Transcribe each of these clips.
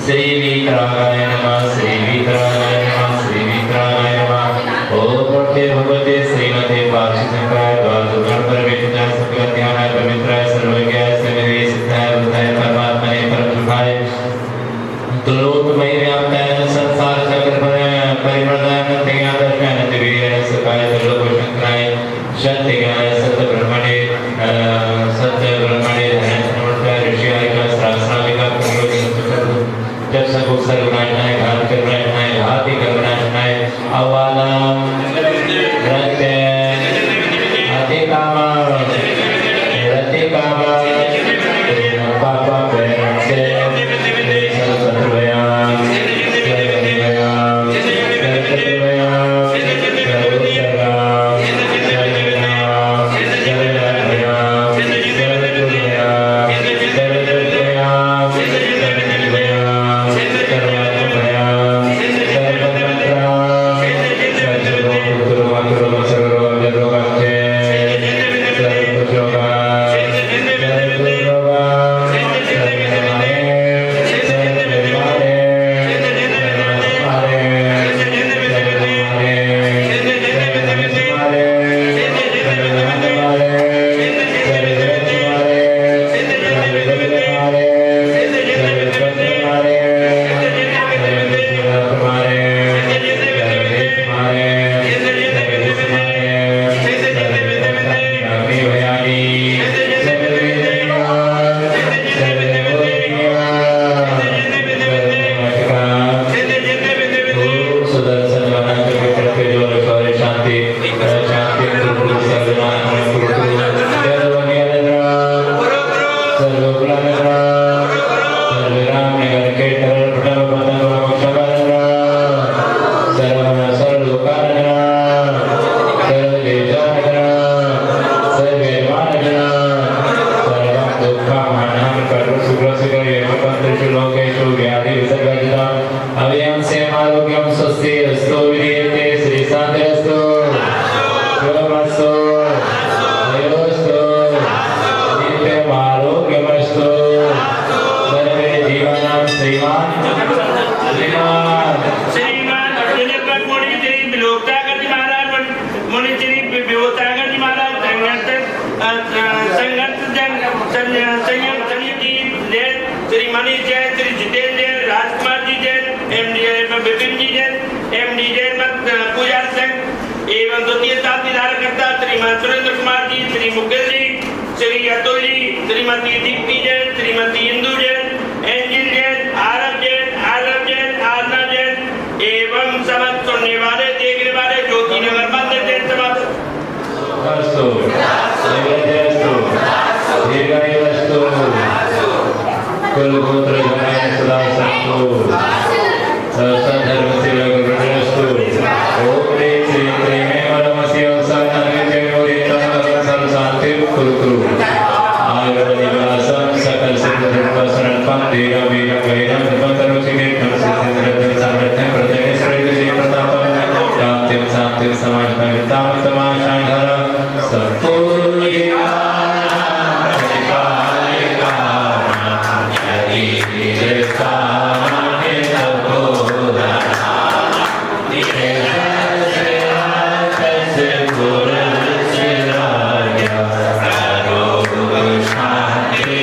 श्रीवितरागाय नमः श्रीवितरागाय नमः श्रीवितरागाय नमः ओम भगवते भगवते श्रीमते पार्श्वशंकराय द्वादशगणपरमेश्वराय सकलज्ञानाय पवित्राय सर्वज्ञाय सर्वदेशिताय बुद्धाय परमात्मने परब्रह्माय तुलोकमय व्याप्ताय संसार चक्र परिवर्तनाय नित्यादर्शनाय नित्यवीराय सकाय सर्वभूषणकाय सत्यज्ञाय सत्यब्रह्मणे सत्यब्रह्मणे धनवंताय ऋषियाय सहस्राविका जब सबको सर्वनाशनाय घात करनाशनाय घाती करनाशनाय अवालम रते अधिकामा रतिकामा पापा पेरसे सर्वत्रवयाम सर्वनिवयाम सर्वत्रवयाम सर्वसर्गाम सर्वनाम सर्वनाभयाम सर्वतुभयाम सर्वतुभयाम सर्वनिवयाम सर्वतुभयाम सर्वमन्त्राम सर्वोत्तरमन्त्रम सर्वरोगजरोगक्षे सर्वपुष्योगाम सर्वरोगाम सर्वमारे सर्वमारे सर्वमारे सर्वमारे सर्वमारे सर्वमारे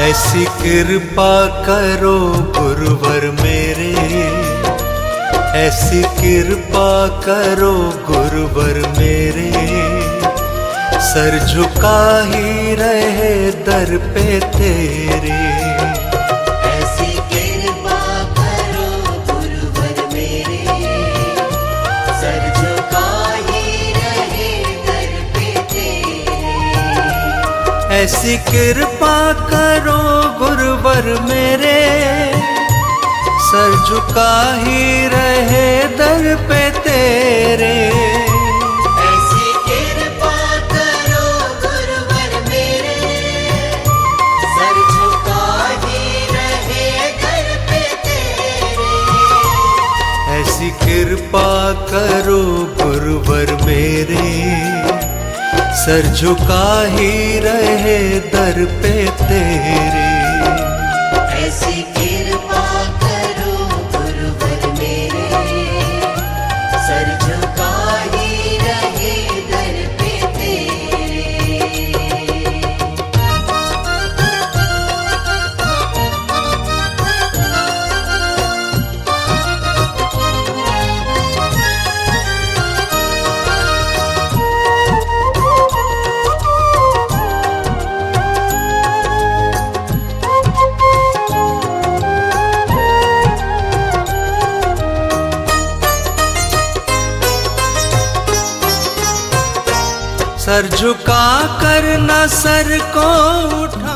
ऐसी कृपा करो गुरुवर मेरे, ऐसी कृपा करो गुरुवर मेरे, सर झुका ही रहे दर पे तेरे। ऐसी कृपा करो गुरुवर मेरे, सर झुका ही रहे दर पे तेरे। ऐसी कृपा करो गुरुवर मेरे, सर झुका ही रहे दर पे तेरे। ऐसी कृपा करो गुरुवर मेरे, सर झुका ही रहे दर पे तेरे। ऐसी कृपा करो गुरुवर मेरे, सर झुका ही रहे दर पे तेरे। ऐसी कृपा करो गुरुवर मेरे, सर झुका ही रहे दर पे तेरे। सर झुका कर न सर को उठा,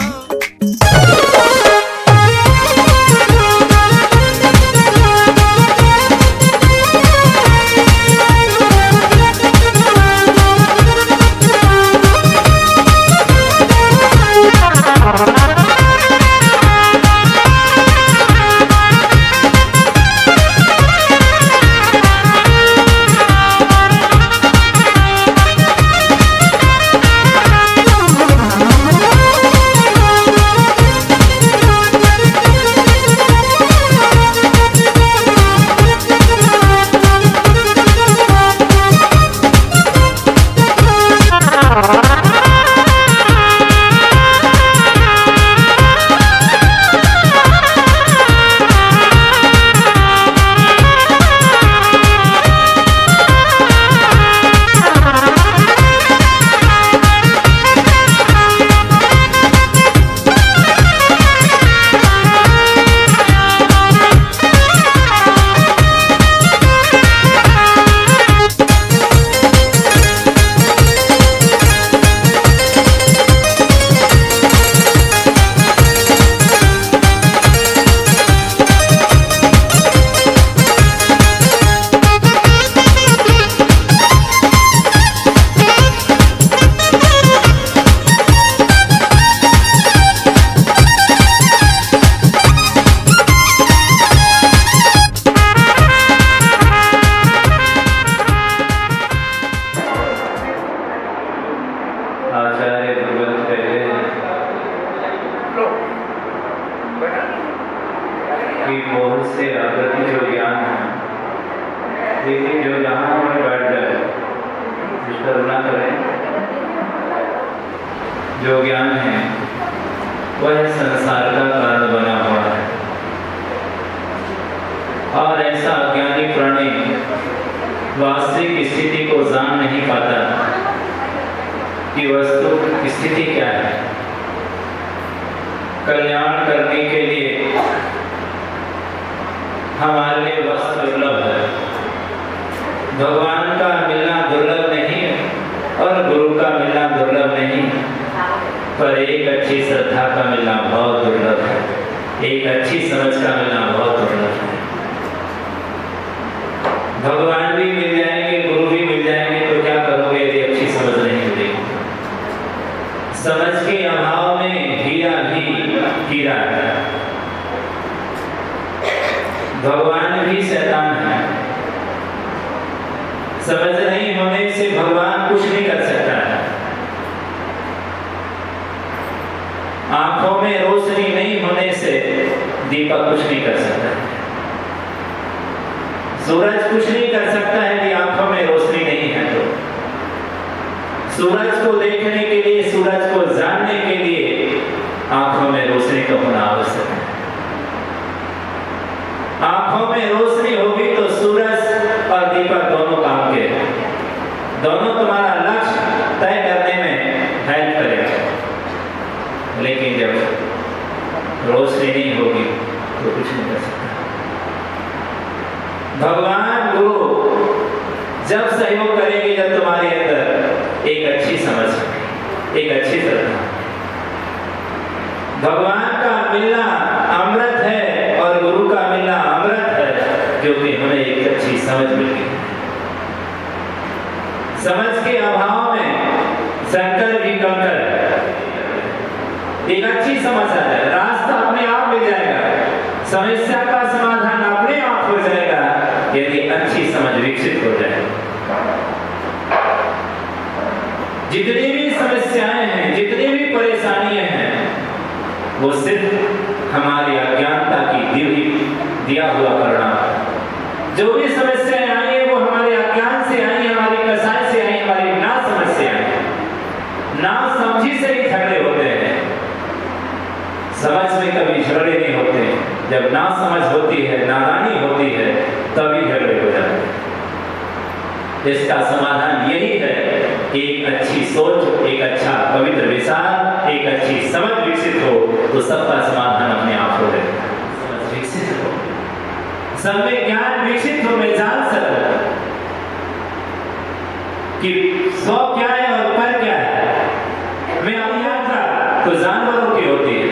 आचार्य भगवत कहते हैं कि मोह से आवृत्ति जो ज्ञान है, देखिए जो जहाँ में बैठ जाए डिस्टर्ब ना करें, जो ज्ञान है वह संसार का कारण बना हुआ है। और ऐसा अज्ञानी प्राणी वास्तविक स्थिति को जान नहीं पाता कि वस्तु स्थिति क्या है। कल्याण करने के लिए हमारे लिए वस्तु दुर्लभ है। भगवान का मिलना दुर्लभ नहीं और गुरु का मिलना दुर्लभ नहीं, पर एक अच्छी श्रद्धा का मिलना बहुत दुर्लभ है, एक अच्छी समझ का मिलना बहुत दुर्लभ है। भगवान भी मिल जाएंगे, गुरु भी मिल जाएंगे, तो क्या करोगे यदि अच्छी समझ नहीं मिलेगी? समझ के अभाव में हीरा भी हीरा है। भगवान भी शैतान है। समझ नहीं होने से भगवान कुछ नहीं कर सकता है। आंखों में रोशनी नहीं होने से दीपक कुछ नहीं कर सकता है। सूरज कुछ नहीं कर सकता है यदि आंखों में रोशनी नहीं है तो। सूरज को देखने के लिए, सूरज को जानने के लिए आंखों में रोशनी का होना आवश्यक है। आंखों में रोशनी होगी तो सूरज और दीपक दोनों काम के, दोनों तुम्हारा लक्ष्य तय करने में हेल्प करेगा। लेकिन जब रोशनी नहीं होगी तो कुछ नहीं कर सकता। भगवान गुरु जब सहयोग करेंगे जब तुम्हारे अंदर एक अच्छी समझ, एक अच्छी श्रद्धा। भगवान का मिलना अमृत है और गुरु का मिलना अमृत है, क्योंकि हमें एक अच्छी समझ मिल गई। समझ के अभाव में शंकर भी कंकर है। एक अच्छी समझ आ जाए, रास्ता अपने आप मिल जाएगा, समस्या का समाधान अपने आप हो जाएगा यदि अच्छी समझ विकसित हो जाए। जितनी भी समस्याएं हैं, जितनी भी परेशानियां हैं, वो सिर्फ हमारी अज्ञानता की दिया हुआ परिणाम। जो भी समस्याएं आई है वो हमारे अज्ञान से आई, हमारी कसाई से आई, हमारी नासमझ से आई। नासमझी से ही झगड़े होते हैं, समझ में कभी झगड़े नहीं होते। जब नासमझ होती है, नादानी होती है, तभी झगड़े हो जाते हैं। इसका समाधान यही है कि एक अच्छी सोच, एक अच्छा पवित्र विचार, एक अच्छी समझ विकसित हो तो सबका समाधान अपने आप हो जाएगा। समझ विकसित हो, सब में ज्ञान विकसित हो, मैं जान सकूं कि स्व क्या है और पर क्या है। मैं अपनी यात्रा तो जानवरों की होती है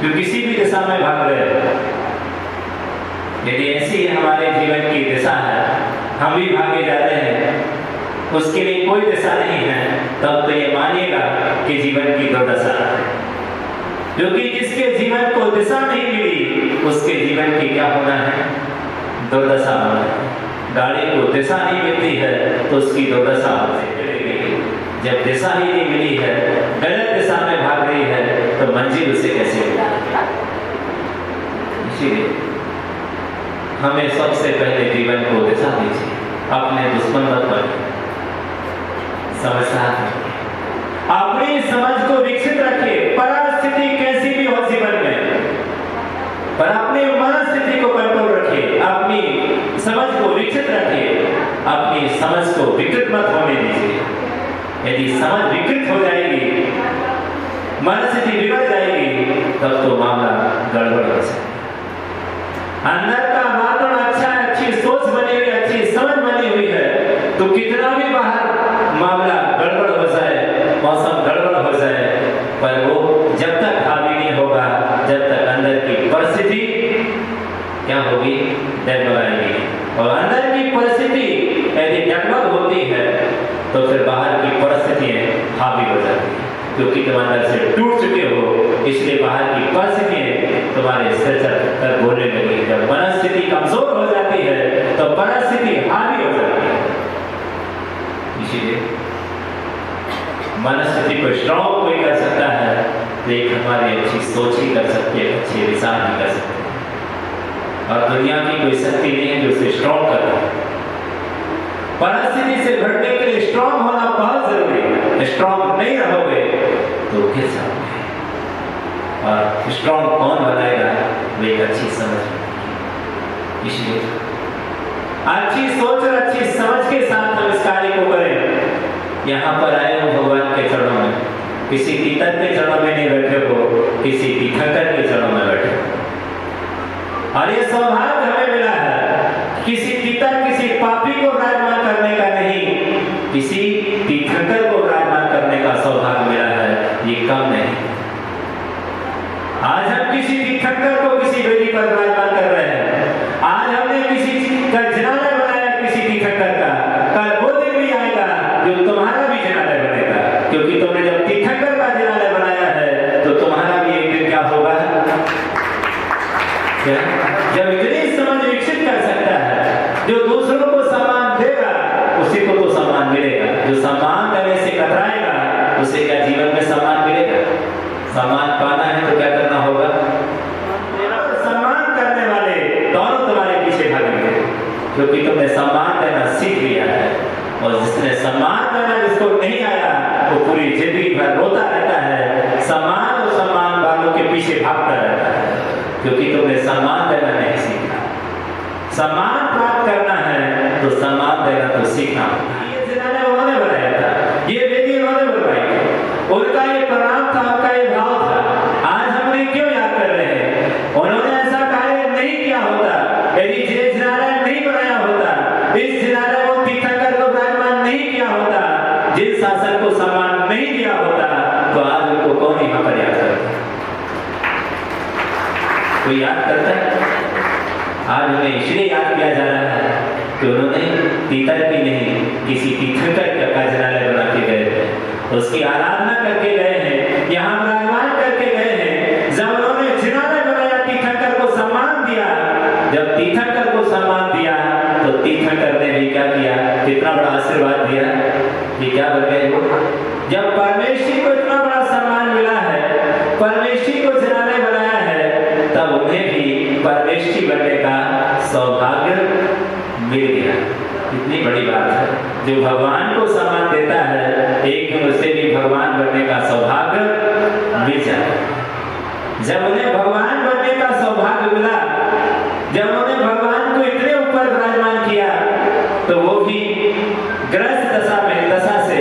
जो किसी भी दिशा में भाग रहे हैं। यदि ऐसी हमारे जीवन की दिशा है, हम भी भागे जा रहे हैं, उसके लिए कोई दिशा नहीं है, तब तो ये मानिएगा कि जीवन की दुर्दशा है। क्योंकि जिसके जीवन को दिशा नहीं मिली, उसके जीवन की क्या होना है? दुर्दशा होना है। गाड़ी को दिशा नहीं मिलती है तो उसकी दुर्दशा होती है। जब दिशा ही नहीं मिली है, गलत दिशा में भाग रही है, तो मंजिल उसे कैसे मिलेगी? इसीलिए हमें सबसे पहले जीवन को दिशा दीजिए, अपने दुश्मन मत बनिए, समझदार बनिए, अपनी समझ को विकसित रखिए। परिस्थिति कैसी भी हो जीवन में, पर अपनी मनस्थिति को कंट्रोल रखिए, अपनी समझ को विकसित रखिए, अपनी समझ को विकृत मत होने दीजिए। यदि समझ विकृत हो जाएगी, मनस्थिति बिगड़ जाएगी, तब तो मामला गड़बड़ हो जाएगा। अंदर का वातावरण अच्छा है, अच्छी सोच बनी हुई, अच्छी समझ बनी हुई है, तो कितना भी बाहर मामला गड़बड़ हो जाए, मौसम गड़बड़ हो जाए, पर वो जब तक हावी नहीं होगा, जब तक अंदर की परिस्थिति क्या होगी? डगमगाएगी। और अंदर की परिस्थिति यदि डगमग होती है तो फिर बाहर की परिस्थितियां हावी हो जाती है, क्योंकि तुम अंदर से टूट चुके हो, इसलिए बाहर की परिस्थितियां तुम्हारे सिर कर बोलने लगी। जब मनस्थिति कमजोर हो जाती है तो परिस्थिति हावी हो जाती है। इसीलिए मनस्थिति को स्ट्रॉन्ग कोई कर सकता है तो एक हमारी अच्छी सोच ही कर सकती है, अच्छे विचार ही कर सकते हैं। और दुनिया की कोई शक्ति नहीं है जो उसे स्ट्रॉन्ग कर पाए। परिस्थिति से बढ़ने के लिए स्ट्रॉन्ग होना बहुत जरूरी है। स्ट्रॉन्ग नहीं रहोगे तो गिर जाओगे। और स्ट्रॉन्ग कौन बनाएगा? वो एक अच्छी समझ। इसलिए अच्छी सोच और अच्छी समझ के साथ हम इस कार्य को करें। यहाँ पर आए हो भगवान के चरणों में, किसी तीर्थंकर के चरणों में नहीं बैठे हो, किसी तीर्थंकर के चरणों में बैठे हो। और ये सौभाग्य हमें मिला है, किसी तीर्थंकर किसी पापी को विराजमान करने का नहीं, किसी तीर्थंकर को विराजमान करने का सौभाग्य मिला है। ये कम नहीं। आज हम किसी तीर्थंकर को किसी वेदी पर विराजमान कर रहे हैं। आज हमने किसी का जिनालय बनाया किसी तीर्थंकर का। कल वो दिन भी आएगा जो तुम्हारा भी जिनालय बनेगा, क्योंकि तुमने जब तीर्थंकर का जिनालय बनाया है तो तुम्हारा भी एक दिन क्या होगा? जब इतनी समझ विकसित कर सकता है, जो दूसरों को सम्मान देगा उसी को तो सम्मान मिलेगा। जो सम्मान देने से कतराएगा उसे क्या जीवन में सम्मान मिलेगा? सम्मान पाना है तो क्या करना होगा? सम्मान करने वाले दोनों तुम्हारे पीछे भागेंगे, क्योंकि तुमने सम्मान देना सीख लिया है। और जिसने सम्मान देना जिसको नहीं आया वो पूरी जिंदगी भर रोता रहता है, सम्मान और सम्मान वालों के पीछे भागता रहता है, क्योंकि तुमने सम्मान देना नहीं सीखा। सम्मान प्राप्त करना है तो सम्मान देना तो सीखना होगा। ये जिन्होंने उन्होंने बनाया था, ये वेदी उन्होंने बनवाई थी, उनका ये प्रणाम था, उनका ये भाव था। आज हमने क्यों याद कर रहे हैं? उन्होंने ऐसा कार्य नहीं किया होता, यदि ये जिनालय नहीं बनाया होता, इस जिनालय को तीर्थंकर को विराजमान नहीं किया होता, जिस शासन को सम्मान नहीं दिया होता, तो आज उनको कौन यहाँ पर याद करता? कोई याद करता है? आज उन्हें इसलिए याद किया जा रहा है कि उन्होंने तीर्थंकर की नहीं किसी तीर्थंकर का जिनालय बना के गए थे, उसकी आराधना करके गए हैं, यहाँ विराजमान करके गए हैं। जब उन्होंने जिनालय बनाया, तीर्थंकर को सम्मान दिया, जब तीर्थंकर को सम्मान दिया तो तीर्थंकर ने भी क्या किया? कितना बड़ा आशीर्वाद दिया कि क्या बन गए वो? जब परमेश्वरी को इतना बड़ा सम्मान मिला है, परमेश्वरी को जिनालय बनाया है, तब उन्हें भी परमेश्वरी बनने का सौभाग्य मिल गया। इतनी बड़ी बात है। जो भगवान को सम्मान देता है, एक दिन उसे भी भगवान बनने का सौभाग्य मिल जाता है। जब उन्हें भगवान बनने का सौभाग्य मिला, जब उन्होंने भगवान को इतने ऊपर विराजमान किया, तो वो भी ग्रस्त दशा से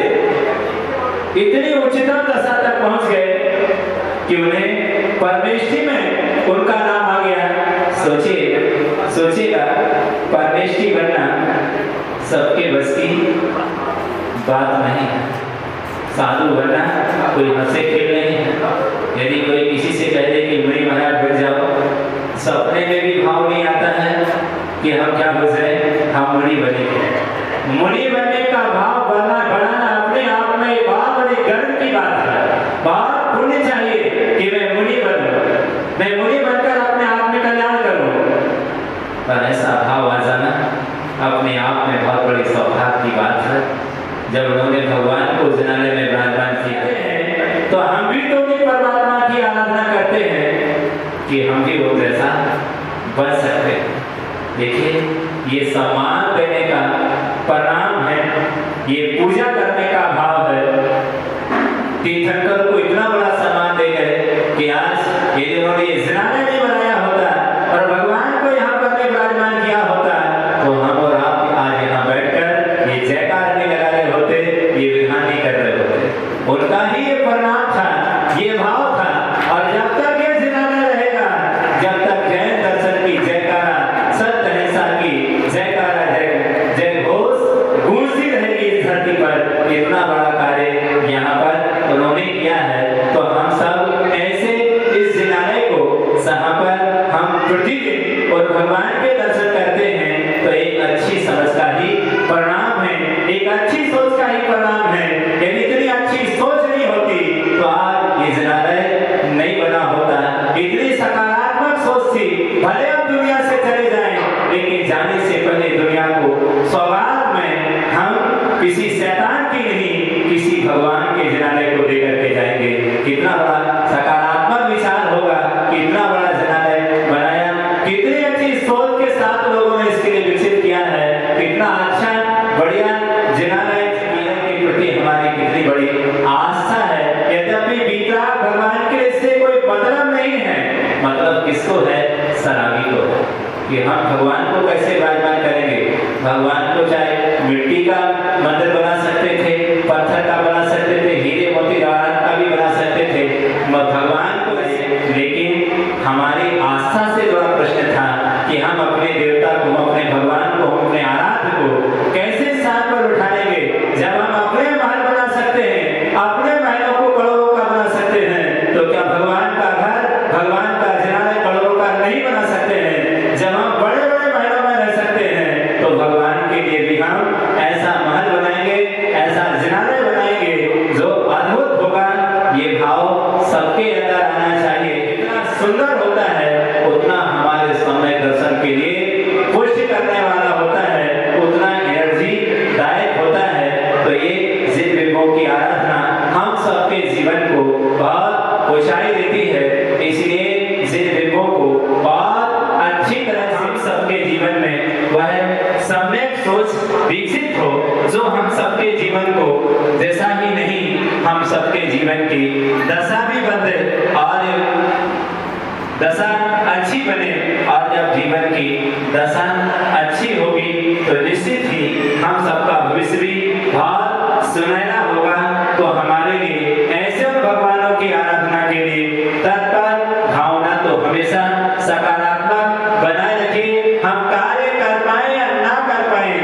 इतनी उच्चतम दशा तक पहुंच गए कि उन्हें परमेश्वरी में उनका नाम आ गया। सोचिएगा, परमेश्वरी बनना सबके बस की बात नहीं है। साधु बनना कोई हंसे खेल नहीं है। यदि कोई किसी से कह दे कि मुनि महाराज बन जाओ, सपने में भी भाव नहीं आता है कि हम क्या गुजरे, हम मुनि बनेंगे। मुनि बनने का भाव बढ़ाना अपने आप में बहुत बड़ी गर्व की बात है। बहुत पुण्य चाहिए कि मैं मुनि बनूं, मैं मुनि बनकर अपने आप में कल्याण करूं। पर ऐसा भाव आ जाना अपने आप में बहुत बड़ी सौभाग्य की बात है। जब उन्होंने भगवान को जिनालय में विराजमान किया है, तो हम भी तो उन्हीं परमात्मा की आराधना करते हैं कि हम भी वो जैसा बन सकते हैं। देखिए, ये सम्मान देने का प्रणाम है, ये पूजा करने का भाव है। तीर्थंकर को इतना बड़ा सम्मान दे गए कि आज यदि उन्होंने ये जिनालय नहीं बनाया होता और भगवान को यहाँ पर विराजमान किया होता, तो हम और आप आज यहाँ बैठकर ये जयकार नहीं लगा रहे होते, ये विधान नहीं कर रहे होते। उनका ही ये प्रणाम था, ये भाव था। और जब तक ये जिनालय रहेगा, जब तक जैन दर्शन की जयकारा, सत्य अहिंसा की जयकारा, जय घोष गूंजती रहेगी इस धरती पर। इतना बड़ा कार्य यहाँ पर उन्होंने किया है, तो हम सब ऐसे इस जिनालय को जहाँ पर हम प्रतिदिन और भगवान के दर्शन करते हैं, तो एक अच्छी समझ का ही परिणाम है, एक अच्छी सोच का ही परिणाम है। यदि इतनी अच्छी सोच नहीं होती तो आज ये जिनालय नहीं बना होता। इतनी सकारात्मक सोच थी, भले अब दुनिया से चले जाएं, लेकिन जाने से पहले दुनिया को सौगात में हम किसी शैतान की नहीं, किसी भगवान की आपके जिनालय को लेकर के जाएंगे। कितना बड़ा सकारात्मक विचार होगा, कितना बड़ा जिनालय बनाया, कितनी अच्छी सोच के साथ लोगों ने इसके लिए विकसित किया है, कितना अच्छा बढ़िया जिनालय के प्रति हमारी कितनी बड़ी आस्था है। यद्यपि वितराग भगवान के इससे कोई मतलब नहीं है, मतलब किसको है? शराबी को है कि हम भगवान को कैसे विराजमान करेंगे। भगवान को चाहे मिट्टी का मंदिर बना सकते थे, पत्थर का बना सकते थे, हीरे मोती जवाहरात का भी बना सकते थे, भगवान को लेकिन हमारी आस्था से जुड़ा प्रश्न था कि हम अपने देवता को, अपने भगवान को, अपने आराध्य को कैसे साथ पर उठा लेंगे। जब हम अपने महल बना सकते हैं, अपने महलों को करोड़ों का बना सकते हैं, तो क्या भगवान का घर, भगवान का जिनालय करोड़ों का नहीं बना सकते हैं? जब हम बड़े बड़े महलों में रह सकते हैं, तो भगवान के लिए भी हम ऐसा महल बनाएंगे, ऐसा जिनालय बनाएंगे जो अद्भुत होगा। ये भाव सबके अंदर आना चाहिए। जितना सुंदर होता है उतना हमारे समय दर्शन के लिए पुष्ट करने वाला होता है, उतना एनर्जी दायक होता है। तो ये जिन विभवों की आराधना हम सबके जीवन को बहुत ऊंचाई देती है, इसलिए जिन विभवों को बहुत अच्छी तरह से हम सबके जीवन में वह सम्यक सोच विकसित हो, जो हम सबके जीवन को जैसा ही नहीं, हम सबके जीवन की दशा भी बदले और दशा अच्छी बने। और जब जीवन की दशा अच्छी होगी तो निश्चित ही हम सबका भविष्य भी बहुत सुनहरा होगा। तो हमारे लिए ऐसे भगवानों की आराधना के लिए तत्पर भावना तो हमेशा सकारात्मक बनाए रखिए। हम कार्य कर पाए या ना कर पाए,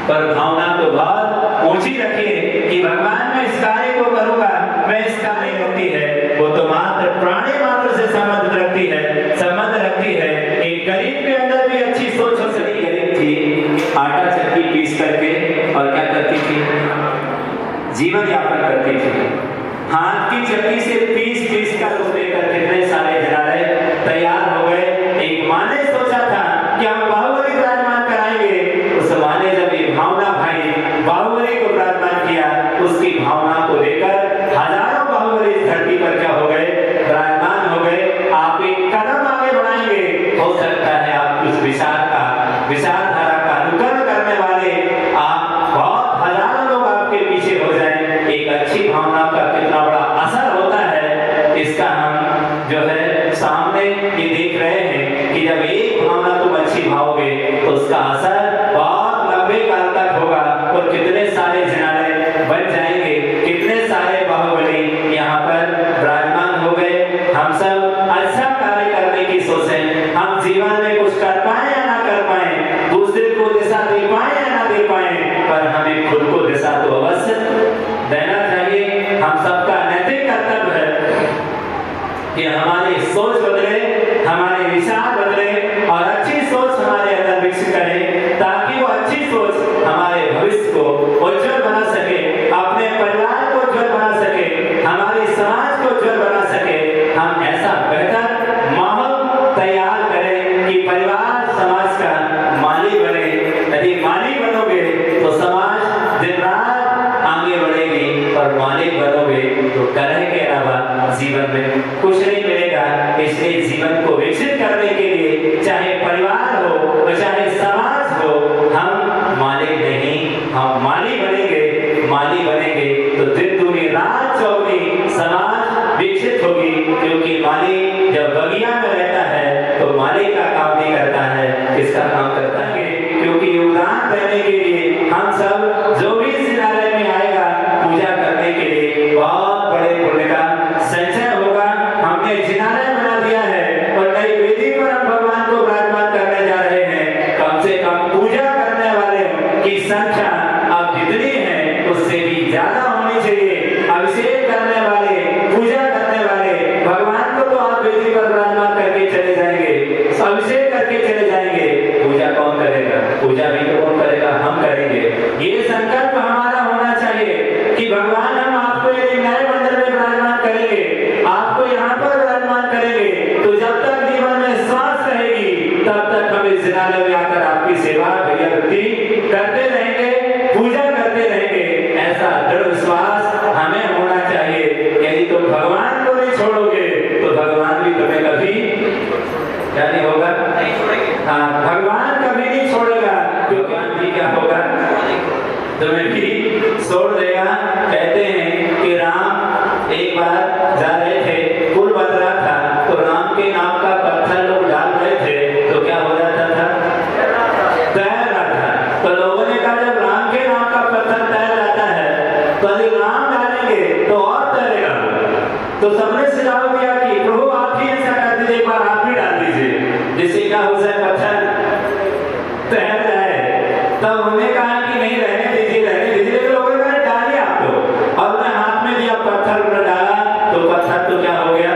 पर भावना तो बहुत ऊंची रखिए कि भगवान मैं इस कार्य को करूंगा, मैं इसका नहीं होती है। वो तो मात्र प्राणी मात्र से संबंध रखती है। एक गरीब के अंदर भी अच्छी सोच हो सकती। गरीब थी, आटा चक्की पीस करके और क्या करती थी? जीवन यापन करती थी। हाथ की चक्की से पीस कर उसको लेकर कितने सारे जिनालय तैयार हो गए। एक माँ ने सोचा था कि हम बाहुबली विराजमान कराएंगे। उस माँ ने जब ये भावना भाई बाहुबली को विराजमान किया, उसकी भावना को लेकर हजारों बाहुबली इस धरती पर क्या हो गए? विराजमान हो गए। आप एक कदम आगे बढ़ाएंगे, हो सकता है आप कुछ विचारधारा का अनुकरण करने वाले आप बहुत हजारों लोग आपके पीछे हो जाएं। एक अच्छी भावना का कितना बड़ा असर होता है, इसका हम जो है सामने ये देख रहे हैं कि जब एक भावना तुम अच्छी भाओगे तो उसका असर बहुत लंबे काल तक होगा और कितने सारे जिनालय बन जाएंगे, कितने सारे बाहुबली यहाँ पर विराजमान हो गए। हम सब अच्छा कार्य करने की सोचें, हम जीवन में कुछ कर पाए या ना कर पाए, दूसरे को दिशा दे पाए या ना दे पाए, पर हमें खुद को दिशा तो अवश्य देना चाहिए। हम सबका नैतिक कर्तव्य है कि हमारी सोच बदले, हमारे विचार बदले और अच्छी सोच हमारे अंदर विकसित करें, ताकि वो अच्छी सोच हमारे भविष्य को उज्जवल बना सके, अपने परिवार को उज्जवल बना सके, हमारे समाज को उज्जवल बना सके। हम ऐसा बेहतर माहौल तैयार करें कि परिवार समाज का माली बने। यदि माली बनोगे तो समाज दिन रात आगे बढ़ेगी, और मालिक बनोगे तो करने के अलावा जीवन में कुछ नहीं मिलेगा। इसलिए जीवन को विकसित करने के लिए चाहे परिवार हो चाहे समाज हो, हम मालिक नहीं, हम माली बनेंगे। माली बनेंगे तो दिन दूनी रात चौगुनी समाज विकसित होगी, क्योंकि माली जब बगिया में रहता है तो माली का काम नहीं करता है, किसका काम करता है? क्योंकि योगदान देने के लिए हम सब जो भी इस जिनालय में आएगा पूजा करने के लिए बहुत बड़े पुण्य का संचय होगा। हमने जिनालय बना दिया है और नई वेदी पर हम भगवान को विराजमान करने जा रहे हैं। कम से कम पूजा करने वाले की संख्या अब जितनी है उससे भी ज्यादा होनी चाहिए। अभिषेक करने वाले, पूजा करने वाले, भगवान को तो आप वेदी पर विराजमान करके चले जाएंगे, अभिषेक करके चले जाएंगे, पूजा कौन करेगा? पूजा भी तो कौन करेगा? हम करेंगे। ये संकल्प हमारा होना चाहिए कि भगवान हम आपको यदि नए तो सबने सुझाव दिया कि प्रभु आप ही ऐसा कर दीजिए, एक बार आप भी डाल दीजिए, जिससे क्या हो जाए पत्थर तैर जाए। तब उन्होंने कहा कि नहीं, रहने दीजिए, लेकिन लोगों ने कहा डालिए आप तो, और उन्हें हाथ में दिया, पत्थर उन्हें डाला तो पत्थर तो क्या हो गया,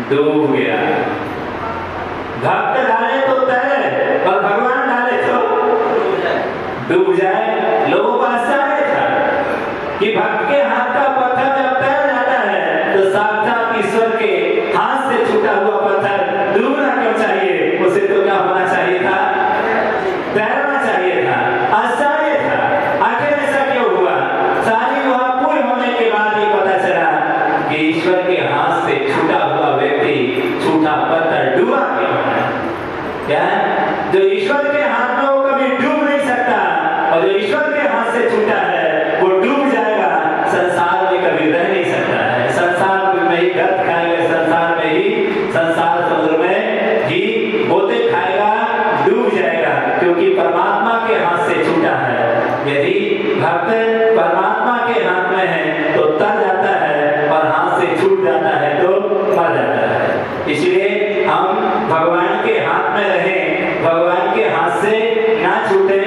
डूब गया। भक्त डाले तो तैरे और भगवान डाले तो डूब जाए। लोगों को आश्चर्य था कि भक्त के हाथ का पत्थर जब तैर जाता है तो साक्षात ईश्वर के हाथ से छूटा हुआ पत्थर डूबना क्यों चाहिए, उसे तो क्या होना चाहिए था, तैरना चाहिए था। आश्चर्य था आखिर ऐसा क्यों हुआ। सारी वह पूरी होने के बाद ही पता चला कि ईश्वर के हाथ से छूटा हुआ व्यक्ति, छूटा पत्थर डूबा क्यों है। क्या जो ईश्वर के हाथ में वो कभी डूब नहीं सकता, और जो ईश्वर के हाथ से छूटा है वो डूब जाएगा, संसार में कभी रह नहीं सकता है। संसार में ही गर्त खाएगा, संसार में ही, संसार समुद्र में ही गोते खाएगा, डूब जाएगा, क्योंकि परमात्मा के हाथ से छूटा है। यदि भक्त परमात्मा के हाथ में है तो तर जाता है, और हाथ से छूट जाता है तो मर जाता है। इसलिए हम भगवान के हाथ में रहें, भगवान के हाथ से ना छूटे।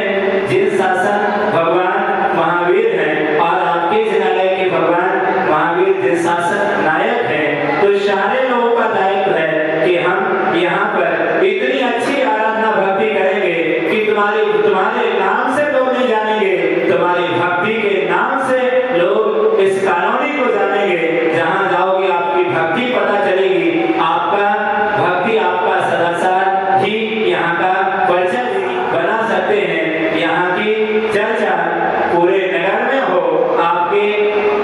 जिन शासन भगवान महावीर हैं और आपके जिनालय के भगवान महावीर जिन शासन नायक हैं, तो सारे लोगों का दायित्व है कि हम यहाँ पर इतनी अच्छी आराधना भक्ति करेंगे कि तुम्हारे नाम से लोग नहीं जानेंगे, तुम्हारी भक्ति के नाम से लोग इस कॉलोनी को जानेंगे। जहाँ जाओगे आपकी भक्ति पता चलेगी, आपका भक्ति, आपका सदाचार ही यहाँ का परिचय बना सकते हैं। यहाँ की चर्चा पूरे नगर में हो, आपके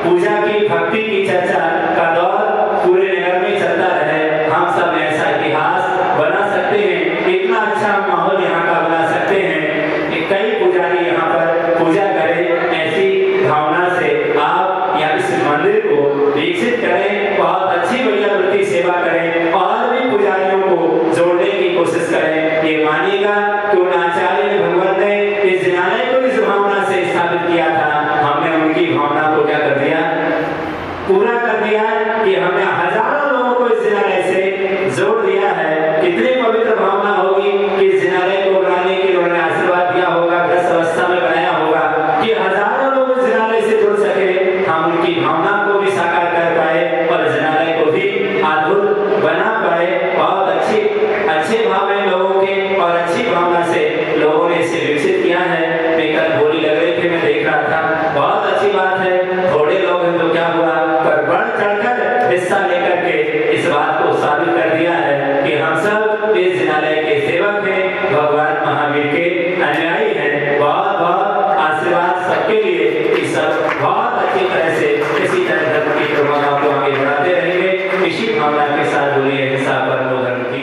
पूजा की भक्ति की चर्चा का दौर पूरे नगर में चलता रहे, हम सब ऐसा इतिहास बना सकते हैं। इतना अच्छा माहौल यहाँ का बना सकते हैं कि कई पुजारी यहाँ पर पूजा करें। ऐसी भावना से आप यहाँ इस मंदिर को विकसित करें, बहुत अच्छी बढ़िया वृत्ति सेवा करें, और भी पुजारियों को जोड़ने की कोशिश करें। ये मानिएगा कि उन आचार्य भगवान ने इस जिनालय को इस भावना से स्थापित किया था, हमने उनकी भावना को क्या कर दिया, पूरा कर दिया कि हमने हजारों लोगों को इस जिनालय से जोड़ दिया है। कितनी पवित्र भावना होगी कि इस जिनालय को बनाने के लिए उन्होंने आशीर्वाद दिया होगा, ग्रस्त अवस्था में बनाया होगा कि हजारों लोग इस जिनालय से जुड़ सके। हम उनकी भावना को भी साकार कर पाए और जिनालय को भी अद्भुत बना पाए। बहुत अच्छे भाव है लोगों के, और अच्छी भावना से लोगों ने इसे विकसित किया है। मैं कल होली लग रही थी, मैं देख रहा था, बहुत अच्छी बात है। थोड़े लोग हैं तो क्या हुआ, पर बढ़ चढ़कर हिस्सा लेकर के इस बात को साबित कर दिया है कि हम सब इस जिनालय के सेवक हैं, भगवान महावीर के अनुयायी हैं। बहुत बहुत आशीर्वाद सबके लिए कि सब बहुत अच्छी तरह से इसी तरह धर्म की भावना को आगे बढ़ाते रहेंगे। इसी भावना के साथ बोलिए हिस्सा परमो धर्म की।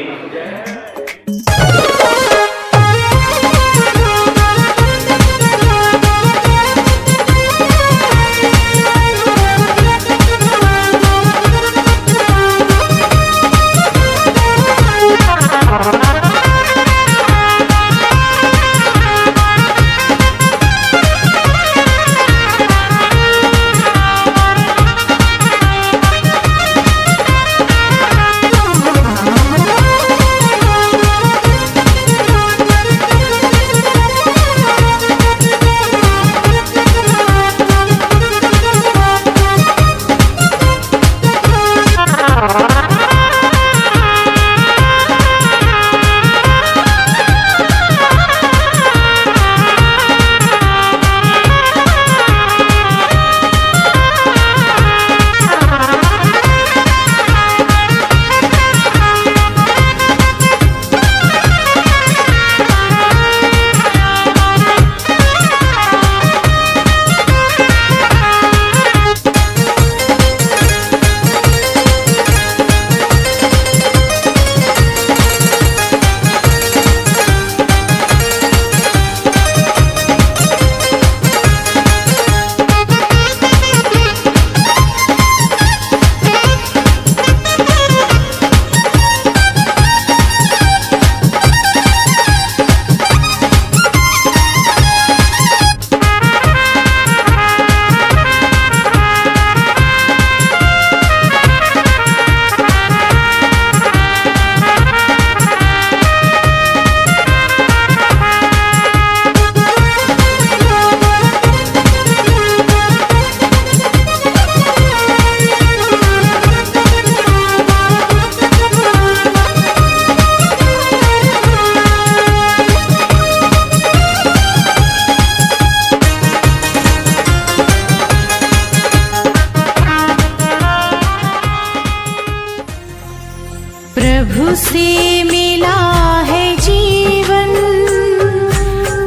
से मिला है जीवन,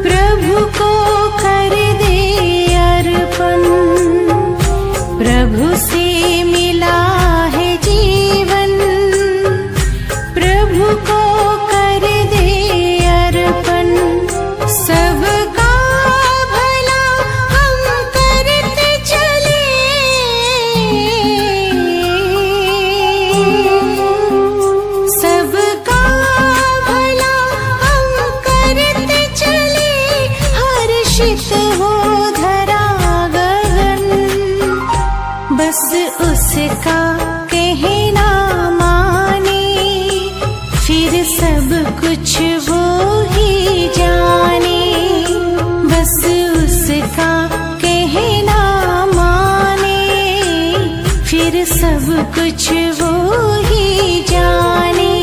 प्रभु को कर दे अर्पण। प्रभु से मिला है जीवन, प्रभु को कर दे अर्पण। सबका भला हम करते चले, सबका भला हम करते चले, हर्षित हो धरा गगन। बस उसका कहना माने, फिर सब कुछ वो ही जाने। बस उसका कहना माने, फिर सब कुछ वो ही जाने।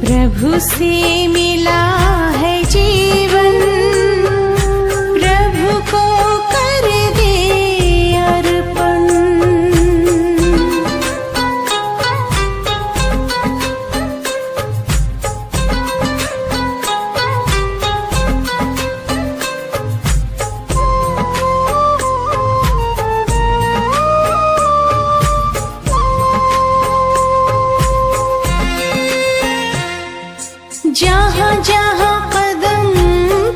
प्रभु से मिला है जीवन, प्रभु को कर दे अर्पण। जहाँ जहाँ कदम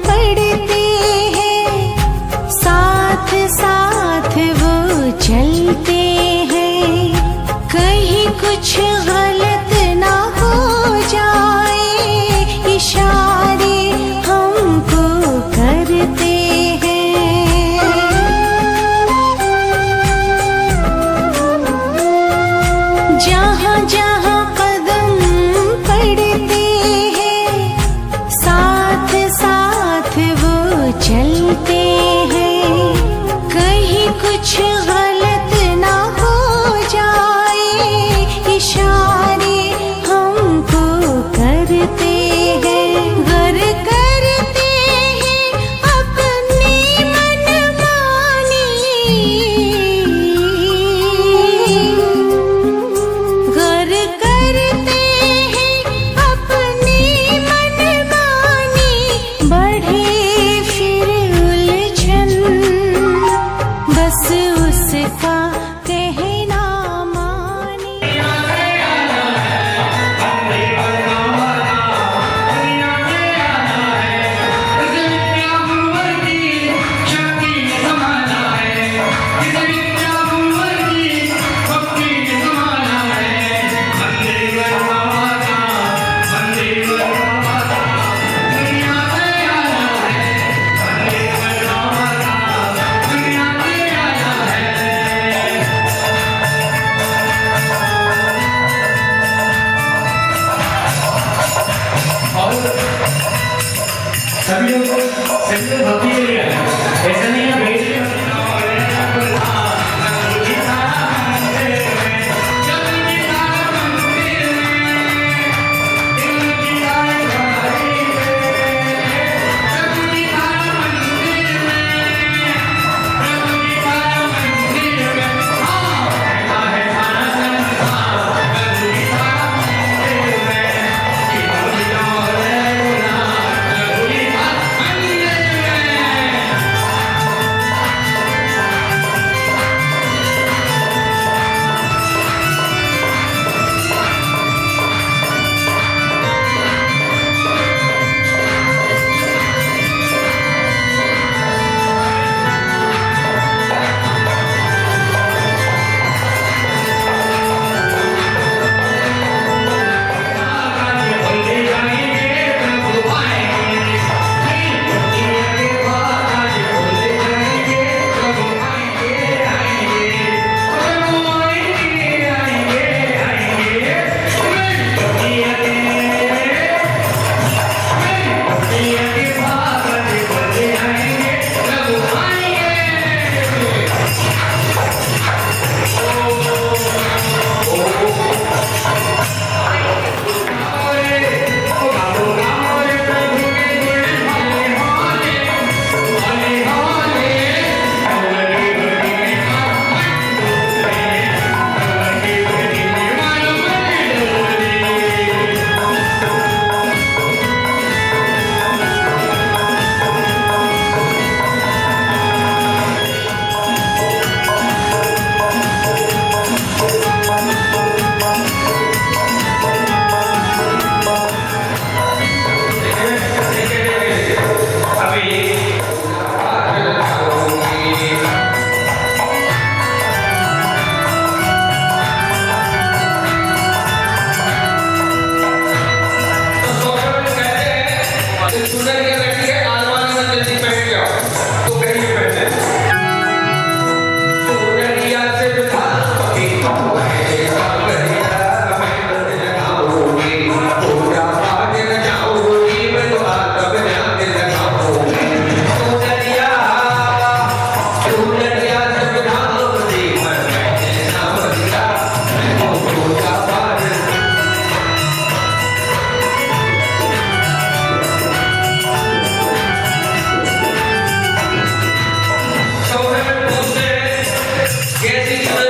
पड़ते हैं, साथ साथ वो चलते हैं। कहीं कुछ गलत ना हो जाए, इशारे हमको करते हैं। जहाँ जहाँ कदम पड़ते हैं, साथ साथ वो चलते हैं। कहीं कुछ गलत ना हो जाए, इशारे हमको करते हैं। गर करते हैं अपनी मनमानी, गर करते हैं अपनी मनमानी। बढ़े फिर उलझन, बस उसका कहना माने।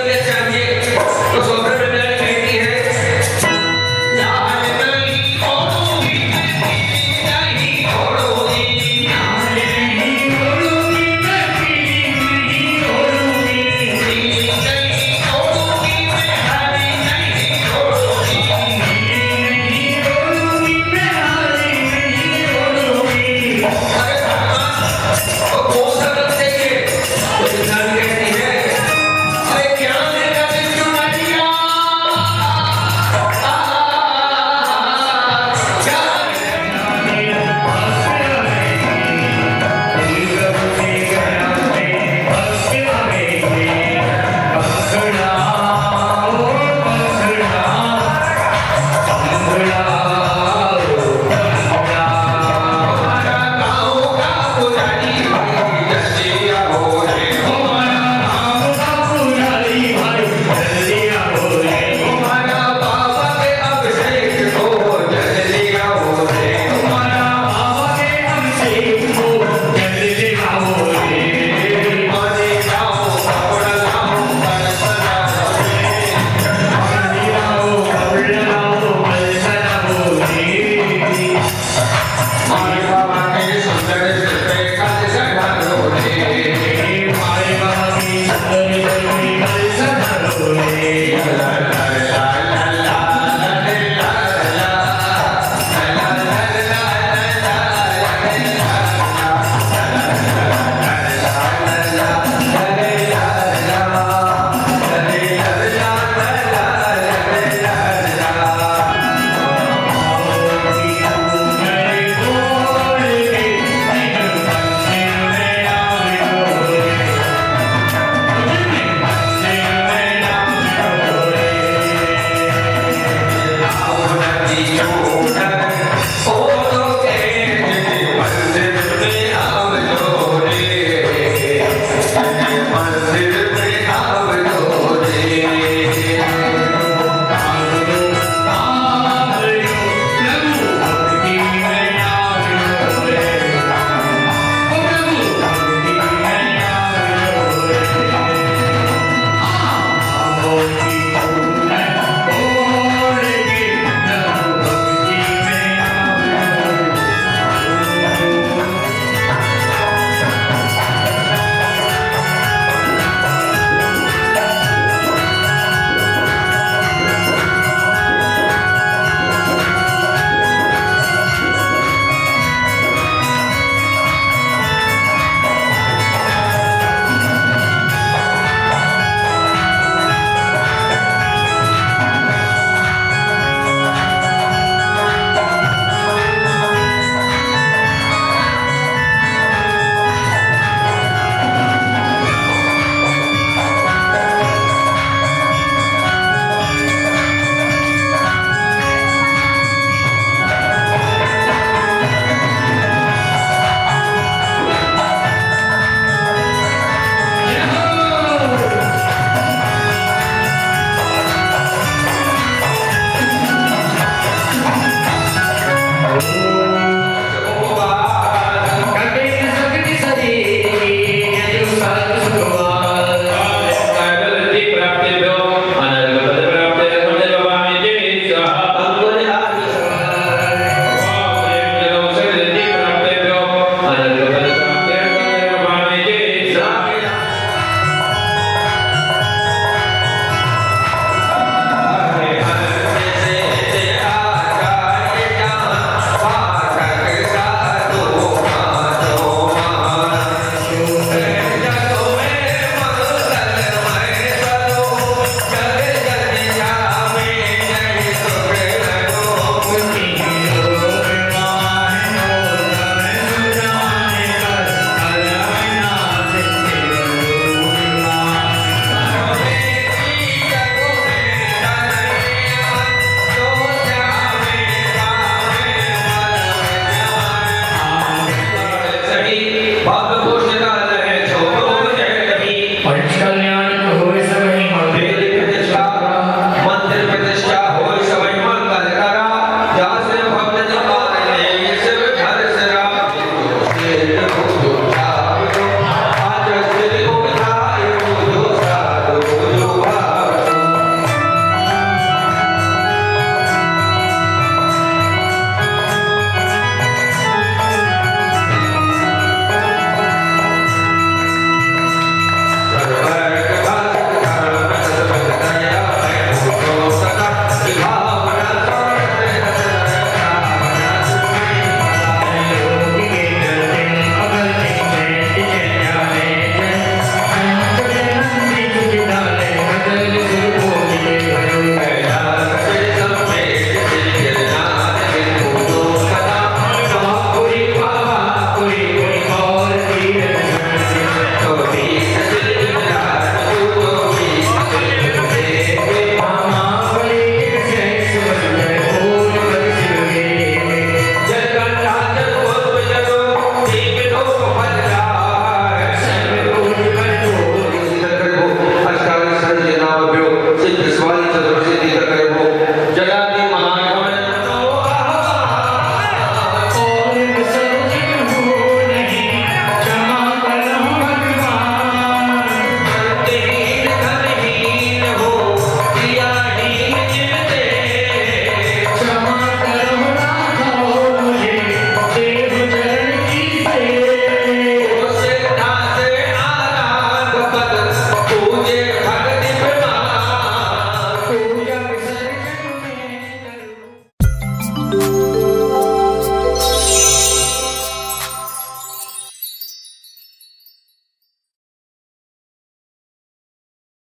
लिए चाहिए तो सोफे पे मिलने कहती है यार नहीं छोड़ूंगी नहीं छोड़ूंगी नहीं छोड़ूंगी मैं नहीं छोड़ूंगी नहीं छोड़ूंगी मैं हारी नहीं छोड़ूंगी नहीं छोड़ूंगी मैं हारी नहीं छोड़ूंगी। अरे भगवान वो सबक चाहिए तो इंसान कहती है अरे क्या मेरा दिल चुराया Hare